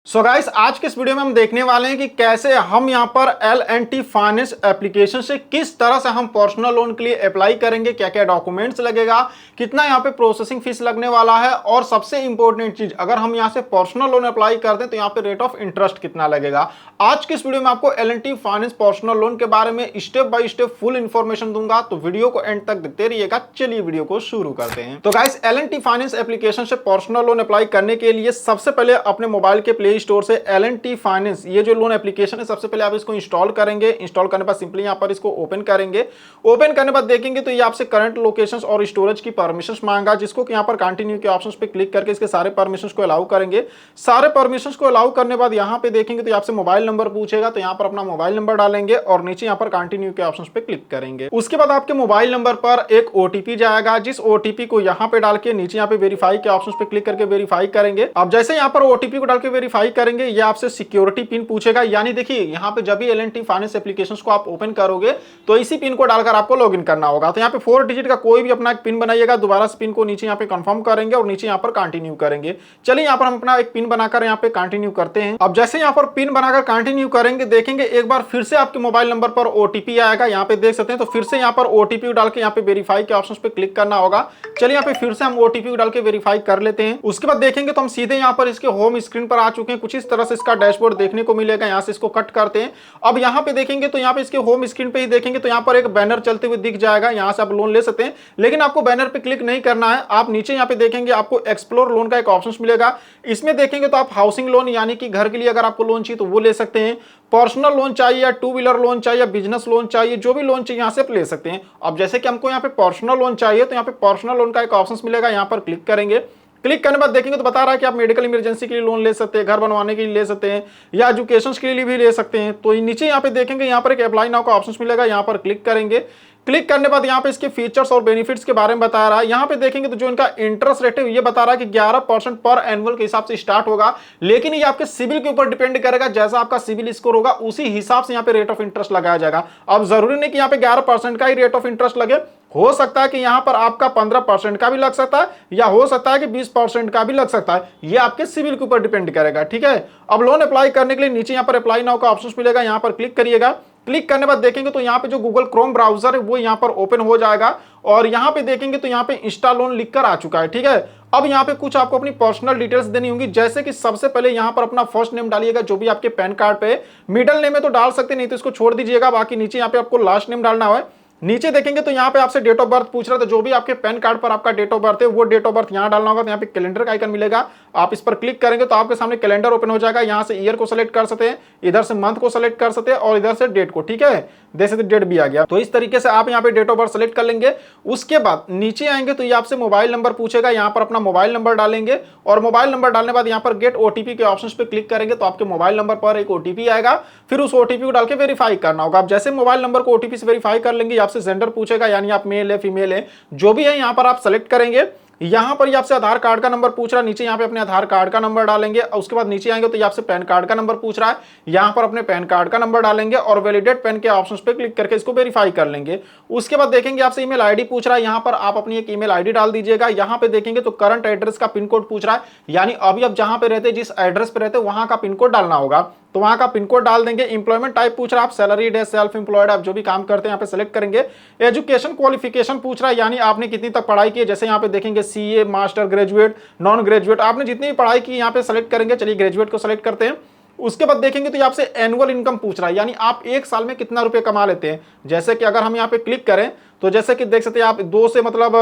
So guys आज के इस वीडियो में हम देखने वाले हैं कि कैसे हम यहां पर L&T फाइनेंस एप्लीकेशन से किस तरह से हम पर्सनल लोन के लिए अप्लाई करेंगे, क्या क्या डॉक्यूमेंट्स लगेगा, कितना यहां पे प्रोसेसिंग फीस लगने वाला है और सबसे इंपॉर्टेंट चीज अगर हम यहां से पर्सनल लोन अप्लाई करते हैं तो यहां पे रेट ऑफ इंटरेस्ट कितना लगेगा। आज के इस वीडियो में आपको L&T फाइनेंस पर्सनल लोन के बारे में step by step full information दूंगा, तो वीडियो को एंड तक देखते रहिएगा। चलिए वीडियो को शुरू करते हैं। तो गाइस L&T फाइनेंस एप्लीकेशन से पर्सनल लोन अप्लाई करने के लिए सबसे पहले अपने मोबाइल के प्ले स्टोर से L&T फाइनेंस ये जो लोन एप्लीकेशन है सबसे पहले आप इसको इंस्टॉल करेंगे। इंस्टॉल करने के बाद सिंपली यहां पर इसको ओपन करेंगे। ओपन करने के बाद देखेंगे तो ये आपसे करंट लोकेशंस और स्टोरेज की परमिशंस मांगा, जिसको कि यहां पर कंटिन्यू के ऑप्शंस पे क्लिक करके इसके सारे परमिशंस को अलाउ करेंगे। सारे परमिशंस को अलाउ करने के बाद यहां पे देखेंगे तो आपसे मोबाइल नंबर पूछेगा, तो यहां पर अपना मोबाइल नंबर डालेंगे और नीचे यहां पर कंटिन्यू के ऑप्शंस पे क्लिक करेंगे। उसके बाद आपके मोबाइल नंबर पर एक ओटीपी जाएगा, जिस ओटीपी को यहां पे डाल के नीचे यहां पे वेरीफाई के ऑप्शंस पे क्लिक करके वेरीफाई करेंगे। अब जैसे यहां पर ओटीपी को डाल के वेरीफाई करेंगे ये आपसे सिक्योरिटी पिन पूछेगा, यानी देखिए यहां पे जब भी L&T फाइनेंस एप्लीकेशंस को आप ओपन करोगे तो इसी पिन को डालकर आपको लॉगिन करना होगा। तो यहां पे 4 डिजिट का कोई भी अपना एक पिन बनाइएगा, दोबारा से पिन को नीचे यहां पे कंफर्म करेंगे और नीचे यहां पर कंटिन्यू करेंगे। चलिए यहां पर हम अपना एक पिन बनाकर यहां पे कंटिन्यू करते हैं। अब जैसे यहां पर पिन बनाकर कंटिन्यू करेंगे देखेंगे एक बार फिर से आपके मोबाइल नंबर पर ओटीपी आएगा, यहां पे देख सकते हैं। तो फिर से यहां पर ओटीपी डाल के यहां पे वेरीफाई के ऑप्शंस पे क्लिक करना होगा। चलिए यहां पे फिर से हम ओटीपी डाल के वेरीफाई कर लेते हैं। उसके बाद देखेंगे तो हम सीधे यहां पर इसके होम स्क्रीन पर आ चुके हैं। कुछ इस तरह से इसका डैशबोर्ड देखने को मिलेगा। यहां से इसको कट करते हैं। अब यहां पे देखेंगे तो यहां पे इसके होम स्क्रीन पे ही देखेंगे तो यहां पर एक बैनर चलते हुए दिख जाएगा। यहां से आप लोन ले सकते हैं, लेकिन आपको बैनर पे क्लिक नहीं करना है। आप नीचे यहां पे देखेंगे आपको एक्सप्लोर लोन का एक ऑप्शन मिलेगा। इसमें देखेंगे तो आप हाउसिंग लोन यानी कि घर के लिए अगर आपको लोन चाहिए तो वो ले सकते हैं। पर्सनल लोन चाहिए या 2 व्हीलर लोन चाहिए या बिजनेस लोन चाहिए, जो भी लोन चाहिए यहां से आप ले सकते हैं। अब जैसे कि हमको यहां पे पर्सनल लोन चाहिए तो यहां पे पर्सनल लोन का एक ऑप्शन मिलेगा, यहां पर क्लिक करेंगे। क्लिक करने के बाद देखेंगे तो बता रहा है कि आप मेडिकल इमरजेंसी के लिए लोन ले सकते हैं, घर बनवाने के लिए ले सकते हैं या एजुकेशन के लिए भी ले सकते हैं। तो नीचे यहाँ पे देखेंगे यहाँ पर एक अप्लाई नाउ का ऑप्शन मिलेगा, यहाँ पर क्लिक करेंगे। क्लिक करने के बाद यहाँ पे इसके फीचर्स और बेनिफिट्स के बारे में बता रहा है। यहाँ पे देखेंगे तो जो इनका इंटरेस्ट रेट है ये बता रहा है कि 11% पर एनुअल के हिसाब से स्टार्ट होगा, लेकिन ये आपके सिविल के ऊपर डिपेंड करेगा। जैसा आपका सिविल स्कोर होगा उसी हिसाब से यहाँ पे रेट ऑफ इंटरेस्ट लगाया जाएगा। अब जरूरी नहीं कि यहाँ पे 11% का ही रेट ऑफ इंटरेस्ट लगे, हो सकता है कि यहां पर आपका 15% का भी लग सकता है या हो सकता है कि 20% का भी लग सकता है। ये आपके सिविल के ऊपर डिपेंड करेगा, ठीक है। अब लोन अप्लाई करने के लिए नीचे यहां पर अप्लाई नाउ का ऑप्शन मिलेगा, यहां पर क्लिक करिएगा। क्लिक करने के बाद देखेंगे तो यहाँ पे जो गूगल क्रोम ब्राउजर है वो यहाँ पर ओपन हो जाएगा और यहाँ पे देखेंगे तो यहाँ पे इंस्टा लोन लिखकर आ चुका है, ठीक है। अब यहाँ पे कुछ आपको अपनी पर्सनल डिटेल्स देनी होंगी, जैसे कि सबसे पहले यहाँ पर अपना फर्स्ट नेम डालिएगा जो भी आपके पैन कार्ड पे। मिडिल नेम है तो डाल सकते, नहीं तो इसको छोड़ दीजिएगा। बाकी नीचे यहाँ पे आपको लास्ट नेम डालना है। नीचे देखेंगे तो यहाँ पे आपसे डेट ऑफ बर्थ पूछ रहा था, जो भी आपके पैन कार्ड पर आपका डेट ऑफ बर्थ है वो डेट ऑफ बर्थ यहाँ डालना होगा। तो यहाँ पे कैलेंडर का आइकन मिलेगा, आप इस पर क्लिक करेंगे तो आपके सामने कैलेंडर ओपन हो जाएगा। यहाँ से ईयर को सेलेक्ट कर सकते हैं, इधर से मंथ को सेलेक्ट कर सकते हैं और इधर से डेट को, ठीक है। जैसे डेट भी आ गया तो इस तरीके से आप यहाँ पे डेट ऑफ बर्थ सेलेक्ट कर लेंगे। उसके बाद नीचे आएंगे तो ये आपसे मोबाइल नंबर पूछेगा, यहाँ पर अपना मोबाइल नंबर डालेंगे और मोबाइल नंबर डालने के बाद यहाँ पर गेट ओटीपी के ऑप्शन पे क्लिक करेंगे तो आपके मोबाइल नंबर पर एक ओटीपी आएगा। फिर उस ओटीपी को डाल के वेरीफाई करना होगा। आप जैसे मोबाइल नंबर को ओटीपी से वेरीफाई कर लेंगे, आपसे जेंडर पूछेगा, यानी आप मेल है फीमेल है जो भी है यहाँ पर आप सेलेक्ट करेंगे। यहां पर ये आपसे आधार कार्ड का नंबर पूछ रहा है, नीचे यहाँ पे अपने आधार कार्ड का नंबर डालेंगे। उसके बाद नीचे आएंगे तो ये आपसे पैन कार्ड का नंबर पूछ रहा है, यहां पर अपने पैन कार्ड का नंबर डालेंगे और वैलिडेट पैन के ऑप्शंस पे क्लिक करके इसको वेरीफाई कर लेंगे। उसके बाद देखेंगे आपसे ईमेल आईडी पूछ रहा है, यहां पर आप अपनी एक ईमेल आईडी डाल दीजिएगा। यहां पे देखेंगे तो करंट एड्रेस का पिन कोड पूछ रहा है, यानी अभी आप जहां पे रहते हैं जिस एड्रेस पे रहते हैं वहां का पिन कोड डालना होगा, तो वहां का पिन कोड डाल देंगे। इंप्लॉयमेंट टाइप पूछ रहा है, आप सैलरीड है सेल्फ एम्प्लॉयड, आप जो भी काम करते हैं यहाँ पे सेलेक्ट करेंगे। एजुकेशन क्वालिफिकेशन पूछ रहा है, यानी आपने कितनी तक पढ़ाई की है। जैसे यहाँ पे देखेंगे CA, master, graduate, non graduate, आपने जितनी भी पढ़ाई की यहाँ पे सेलेक्ट करेंगे। चलिए ग्रेजुएट को सेलेक्ट करते हैं। उसके बाद देखेंगे तो ये आपसे एनुअल इनकम पूछ रहा है, यानी आप एक साल में कितना रुपए कमा लेते हैं। जैसे कि अगर हम यहाँ पे क्लिक करें तो जैसे कि देख सकते हैं आप 2 से मतलब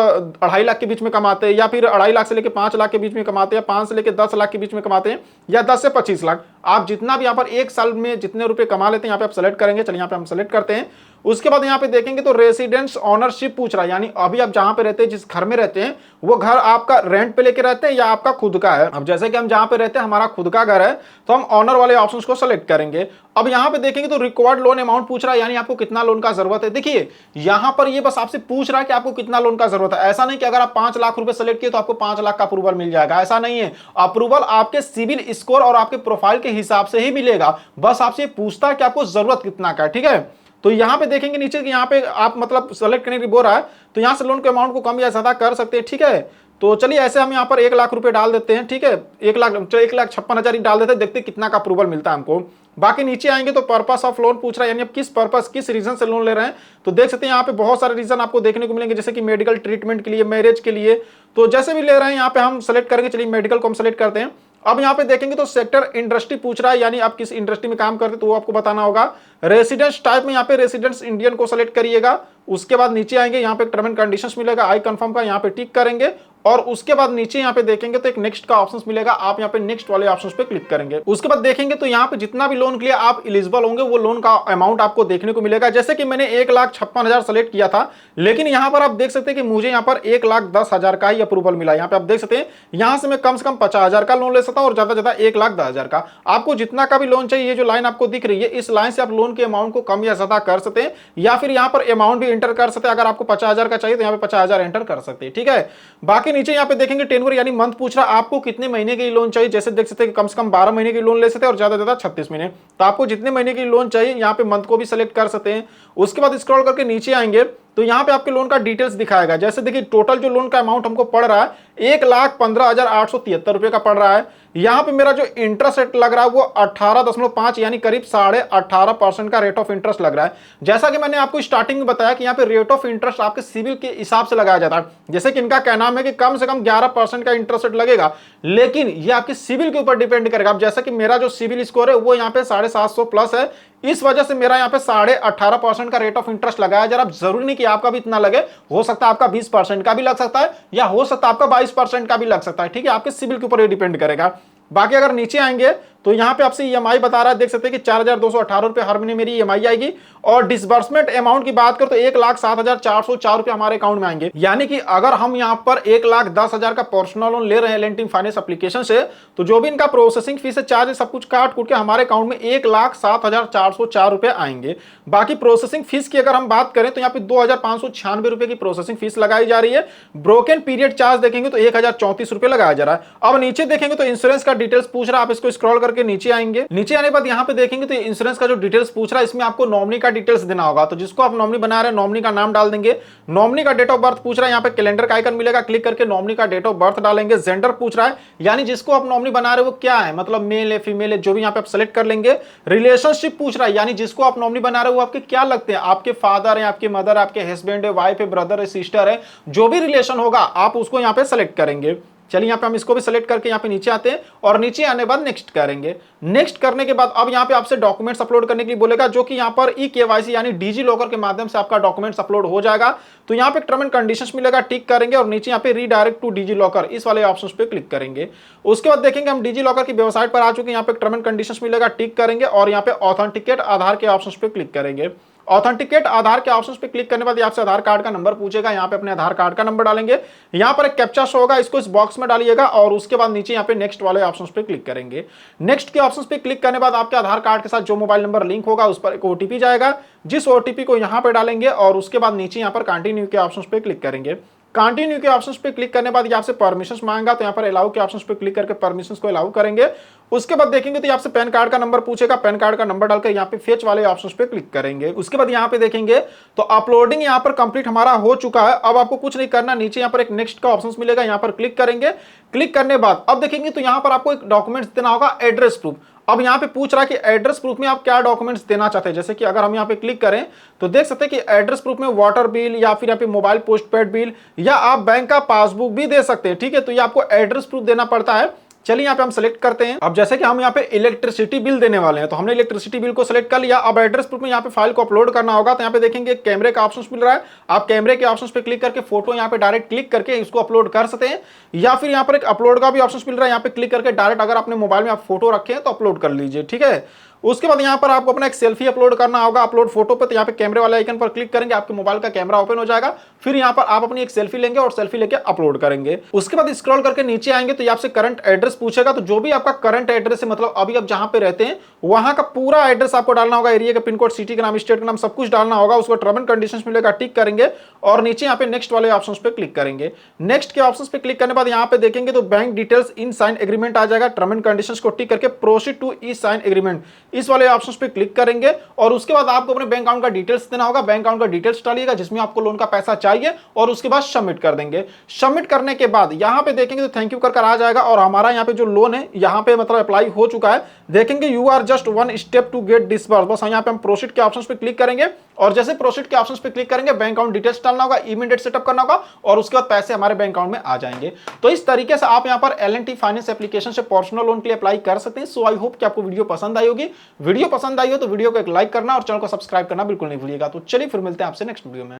2.5 लाख के बीच में कमाते हैं, या फिर 2.5 लाख से लेकर 5 लाख के बीच में कमाते हैं, 5 से लेकर 10 लाख के बीच में कमाते हैं, या 10 से 25 लाख। आप जितना भी यहाँ पर एक साल में जितने रुपए कमा लेते हैं यहाँ पे आप सेलेक्ट करेंगे। चलिए यहाँ पे हम सेलेक्ट करते हैं। उसके बाद यहाँ पे देखेंगे तो रेसिडेंस ऑनरशिप पूछ रहा है, यानी अभी आप जहां पे रहते हैं जिस घर में रहते हैं वो घर आपका रेंट पे लेके रहते हैं या आपका खुद का है। अब जैसे कि हम जहां पे रहते हैं हमारा खुद का घर है तो हम ऑनर वाले ऑप्शंस को सेलेक्ट करेंगे। अब यहाँ पे देखेंगे तो रिक्वायर्ड लोन अमाउंट पूछ रहा है, यानी आपको कितना लोन का जरूरत है। देखिए यहाँ पर ये बस आपसे पूछ रहा है कि आपको कितना लोन का जरूरत है। ऐसा नहीं कि अगर आप 5 लाख रुपए सेलेक्ट किए तो आपको 5 लाख का अप्रूवल मिल जाएगा, ऐसा नहीं है। अप्रूवल आपके सिविल स्कोर और आपके प्रोफाइल के हिसाब से ही मिलेगा। बस आपसे पूछता है कि आपको जरूरत कितना का है, ठीक है। तो यहाँ पे देखेंगे नीचे कि यहाँ पे आप मतलब सेलेक्ट करने के लिए बोल रहा है, तो यहाँ से लोन के अमाउंट को कम या ज्यादा कर सकते हैं, ठीक है। तो चलिए ऐसे हम यहाँ पर 1 लाख रुपए डाल देते हैं, ठीक है, 1,56,000 ही डाल देते हैं, देखते हैं कितना का अप्रूवल मिलता है हमको। बाकी नीचे आएंगे तो पर्पस ऑफ लोन पूछ रहा है, यानी आप किस पर्पस किस रीजन से लोन ले रहे हैं। तो देख सकते हैं यहाँ पे बहुत सारे रीजन आपको देखने को मिलेंगे, जैसे कि मेडिकल ट्रीटमेंट के लिए, मैरिज के लिए, तो जैसे भी ले रहे हैं यहाँ पे हम सेलेक्ट करेंगे। चलिए मेडिकल को हम सेलेक्ट करते हैं। अब यहाँ पे देखेंगे तो सेक्टर इंडस्ट्री पूछ रहा है, यानी आप किस इंडस्ट्री में काम करते हैं तो वो आपको बताना होगा। रेसिडेंस टाइप में यहाँ पे रेसिडेंस इंडियन को सेलेक्ट करिएगा। उसके बाद नीचे आएंगे, यहाँ पे टर्म एंड कंडीशंस मिलेगा, आई कंफर्म का यहाँ पे टिक करेंगे। और उसके बाद नीचे यहाँ पे देखेंगे तो एक नेक्स्ट का ऑप्शन मिलेगा, आप यहाँ पे नेक्स्ट वाले ऑप्शन पे क्लिक करेंगे। उसके बाद देखेंगे तो यहाँ पे जितना भी लोन के लिए आप एलिजिबल होंगे वो लोन का अमाउंट आपको देखने को मिलेगा। जैसे कि मैंने 1,56,000 सेलेक्ट किया था, लेकिन यहाँ पर आप देख सकते हैं कि मुझे यहाँ पर 1,10,000 का ही अप्रूवल मिला। यहाँ पे आप देख सकते हैं यहाँ से मैं कम 50,000 का लोन ले सकता हूँ और ज्यादा ज्यादा 1,10,000 का। आपको जितना का भी लोन चाहिए, ये जो लाइन आपको दिख रही है, इस लाइन से आप लोन के अमाउंट को कम या ज्यादा कर सकते हैं, या फिर यहाँ पर अमाउंट भी एंटर कर सकते हैं। अगर आपको 50,000 का चाहिए तो यहाँ पे 50,000 एंटर कर सकते हैं, ठीक है। बाकी नीचे यहाँ पे देखेंगे टेन्योर यानी मंथ पूछ रहा है आपको कितने महीने की लोन चाहिए। जैसे देख सकते हैं कम से कम 12 महीने की लोन ले सकते हैं और ज्यादा ज्यादा 36 महीने। तो आपको जितने महीने की लोन चाहिए यहाँ पे मंथ को भी सिलेक्ट कर सकते हैं। उसके बाद स्क्रॉल करके नीचे आएंगे तो यहाँ पे आपके लोन का डिटेल्स दिखाएगा। जैसे देखिए टोटल जो लोन का अमाउंट हमको पड़ रहा है 1,15,873 रुपए का पड़ रहा है। यहाँ पे मेरा जो इंटरेस्ट रेट लग रहा है वो 18.5 यानी करीब 18.5% का रेट ऑफ इंटरेस्ट लग रहा है। जैसा कि मैंने आपको स्टार्टिंग में बताया कि यहाँ पे रेट ऑफ इंटरेस्ट आपके सिविल के हिसाब से लगाया जाता है। जैसे कि इनका कहना है कि कम से कम 11% का इंटरेस्ट रेट लगेगा, लेकिन ये आपके सिविल के ऊपर डिपेंड करेगा। अब जैसा कि मेरा जो सिविल स्कोर है वो यहाँ पे 750 प्लस है, इस वजह से मेरा यहाँ पे 18.5% का रेट ऑफ इंटरेस्ट लगाया जा रहा है। जरूरी नहीं कि आपका भी इतना लगे, हो सकता है आपका 20% का भी लग सकता है, या हो सकता है आपका 22% का भी लग सकता है, ठीक है। आपके सिविल के ऊपर ये डिपेंड करेगा। बाकी अगर नीचे आएंगे तो यहाँ पे आपसे ईएमआई बता रहा है, देख सकते हैं कि 4,218 रुपए हर महीने मेरी ईएमआई आएगी। और डिसबर्समेंट अमाउंट की बात करें तो 1,07,404 रुपए हमारे अकाउंट में आएंगे। यानी कि अगर हम यहाँ पर 1,10,000 का पर्सनल लोन ले रहे हैं एल&टी फाइनेंस एप्लीकेशन से, तो जो भी इनका प्रोसेसिंग फीस है, चार्ज सब कुछ काट कूट के हमारे अकाउंट में 1,07,404 रुपए आएंगे। बाकी प्रोसेसिंग फीस की अगर हम बात करें तो यहाँ पे 2,596 रुपए की प्रोसेसिंग फीस लगाई जा रही है। ब्रोकन पीरियड चार्ज देखेंगे तो 1,034 रुपए लगाया जा रहा है। अब नीचे देखेंगे तो इंश्योरेंस का डिटेल्स पूछ रहा है, आप इसको स्क्रॉल करके नीचे आएंगे। नीचे आने के बाद यहाँ पे देखेंगे तो इंश्योरेंस का जो डिटेल्स पूछ रहा है, इसमें आपको नॉमिनी का डिटेल्स देना होगा। तो जिसको आप नॉमिनी बना रहे हैं नॉमिनी का नाम डाल देंगे। नॉमिनी का डेट ऑफ बर्थ पूछ रहा है, यहाँ पे कैलेंडर का आइकन मिलेगा, क्लिक करके नॉमिनी का डेट ऑफ बर्थ डालेंगे। जेंडर पूछ रहा है, यानी जिसको आप नॉमिनी बना रहे हो वो क्या है, मतलब मेल है फीमेल है, जो भी यहाँ पे आप सेलेक्ट कर लेंगे। रिलेशनशिप पूछ रहा है, यानी जिसको आप नॉमिनी बना रहे हो वो आपके क्या लगते हैं, आपके फादर है, आपके मदर, आपके हस्बैंड है, वाइफ है, ब्रदर है, सिस्टर है, जो भी रिलेशन होगा आप उसको यहाँ पे सेलेक्ट करेंगे। चलिए यहाँ पे हम इसको भी सेलेक्ट करके यहाँ पे नीचे आते हैं और नीचे आने के बाद नेक्स्ट करेंगे। नेक्स्ट करने के बाद अब यहाँ पे आपसे डॉक्यूमेंट्स अपलोड करने के लिए बोलेगा, जो कि यहाँ पर ई-केवाईसी यानी डिजी लॉकर के माध्यम से आपका डॉक्यूमेंट्स अपलोड हो जाएगा। तो यहाँ पे टर्म एंड कंडीशंस मिलेगा, टिक करेंगे और नीचे यहाँ पे रीडायरेक्ट टू डिजी लॉकर इस वाले ऑप्शन पे क्लिक करेंगे। उसके बाद देखेंगे हम डिजी लॉकर की वेबसाइट पर आ चुके हैं, यहाँ पे टर्म एंड कंडीशंस मिलेगा, टिक करेंगे और यहाँ पे ऑथेंटिकेट आधार के ऑप्शन पे क्लिक करेंगे। ऑथेंटिकेट आधार के ऑप्शंस पे क्लिक करने के बाद आपसे आधार कार्ड का नंबर पूछेगा, यहाँ पे अपने आधार कार्ड का नंबर डालेंगे। यहाँ पर एक कैप्चा शो होगा, इसको इस बॉक्स में डालिएगा और उसके बाद नीचे यहाँ पे नेक्स्ट वाले ऑप्शंस पे क्लिक करेंगे। नेक्स्ट के ऑप्शंस पे क्लिक करने के बाद आपके आधार कार्ड के साथ जो मोबाइल नंबर लिंक होगा उस पर एक ओटीपी जाएगा, जिस ओटीपी को यहाँ पे डालेंगे और उसके बाद नीचे यहाँ पर कंटिन्यू के ऑप्शंस पे क्लिक करेंगे। कंटिन्यू के ऑप्शंस पे क्लिक करने के बाद आपसे परमिशंस मांगा, तो यहाँ पर अलाउ के ऑप्शंस पे क्लिक करके परमिशंस को अलाउ करेंगे। उसके बाद देखेंगे तो आपसे पैन कार्ड का नंबर पूछेगा, पैन कार्ड का नंबर डालकर यहाँ पे फेच वाले ऑप्शंस पे क्लिक करेंगे। उसके बाद यहाँ पे देखेंगे तो अपलोडिंग यहाँ पर कंप्लीट हमारा हो चुका है। अब आपको कुछ नहीं करना, नीचे यहाँ पर एक नेक्स्ट का ऑप्शंस मिलेगा, यहाँ पर क्लिक करेंगे। क्लिक करने के बाद अब देखेंगे तो यहाँ पर आपको एक डॉक्यूमेंट्स देना होगा, एड्रेस प्रूफ। अब यहाँ पे पूछ रहा है कि एड्रेस प्रूफ में आप क्या डॉक्यूमेंट्स देना चाहते हैं। जैसे कि अगर हम यहाँ पे क्लिक करें तो देख सकते हैं कि एड्रेस प्रूफ में वाटर बिल या फिर यहाँ पे मोबाइल पोस्टपेड बिल या आप बैंक का पासबुक भी दे सकते हैं, ठीक है। तो ये आपको एड्रेस प्रूफ देना पड़ता है। चलिए यहाँ पे हम सेलेक्ट करते हैं। अब जैसे कि हम यहाँ पे इलेक्ट्रिसिटी बिल देने वाले हैं, तो हमने इलेक्ट्रिसिटी बिल को सेलेक्ट कर लिया। अब एड्रेस प्रूफ में यहाँ पे फाइल को अपलोड करना होगा, तो यहाँ पे देखेंगे कैमरे का ऑप्शन मिल रहा है। आप कैमरे के ऑप्शन पे क्लिक करके फोटो यहाँ पे डायरेक्ट क्लिक करके इसको अपलोड कर सकते हैं, या फिर यहाँ पर एक अपलोड का भी ऑप्शन मिल रहा है, यहाँ पे क्लिक करके डायरेक्ट अगर अपने मोबाइल में आप फोटो रखे हैं तो अपलोड कर लीजिए, ठीक है। उसके बाद यहाँ पर आपको अपना एक सेल्फी अपलोड करना होगा, अपलोड फोटो पे। तो यहाँ पे कैमरे वाले आइकन पर क्लिक करेंगे, आपके मोबाइल का कैमरा ओपन हो जाएगा। फिर यहाँ पर आप अपनी एक सेल्फी लेंगे और सेल्फी लेके अपलोड करेंगे। उसके बाद स्क्रॉल करके नीचे आएंगे तो आपसे करंट एड्रेस पूछेगा, तो जो भी आपका करंट एड्रेस है, मतलब अभी आप जहां पे रहते हैं वहां का पूरा एड्रेस आपको डालना होगा, एरिया का पिन कोड, सिटी का नाम, स्टेट का नाम, सब कुछ डालना होगा। उसको टर्म एंड कंडीशंस मिलेगा, टिक करेंगे और नीचे यहाँ पे नेक्स्ट वाले ऑप्शंस पे क्लिक करेंगे। नेक्स्ट के ऑप्शंस पे क्लिक करने के बाद यहाँ पे देखेंगे तो bank details in sign agreement आ जाएगा। टर्म एंड कंडीशंस को टिक करके proceed to e sign agreement इस वाले ऑप्शन पे क्लिक करेंगे और उसके बाद आपको अपने बैंक अकाउंट का डिटेल्स देना होगा। बैंक अकाउंट का डिटेल्स डालिएगा जिसमें आपको लोन का पैसा चाहिए और उसके बाद सबमिट कर देंगे। सबमिट करने के बाद यहां पे देखेंगे तो थैंक यू कर आ जाएगा और हमारा यहां पे जो लोन है यहां पे मतलब अप्लाई हो चुका है। देखेंगे you are just one step to get disburse, बस यहां पे हम प्रोसीड के ऑप्शन पे क्लिक करेंगे और जैसे प्रोसीड के ऑप्शन पे क्लिक करेंगे बैंक अकाउंट डिटेल्स डालना होगा, इमीडिएट सेटअप करना होगा और उसके बाद पैसे हमारे बैंक अकाउंट में आ जाएंगे। तो इस तरीके से आप यहां पर L&T फाइनेंस एप्लीकेशन से पर्सनल लोन के लिए अप्लाई कर सकते हैं। सो आई होप कि आपको वीडियो पसंद आई होगी। वीडियो पसंद आई हो तो वीडियो को एक लाइक करना और चैनल को सब्सक्राइब करना बिल्कुल नहीं भूलिएगा। तो चलिए फिर मिलते हैं आपसे नेक्स्ट वीडियो में।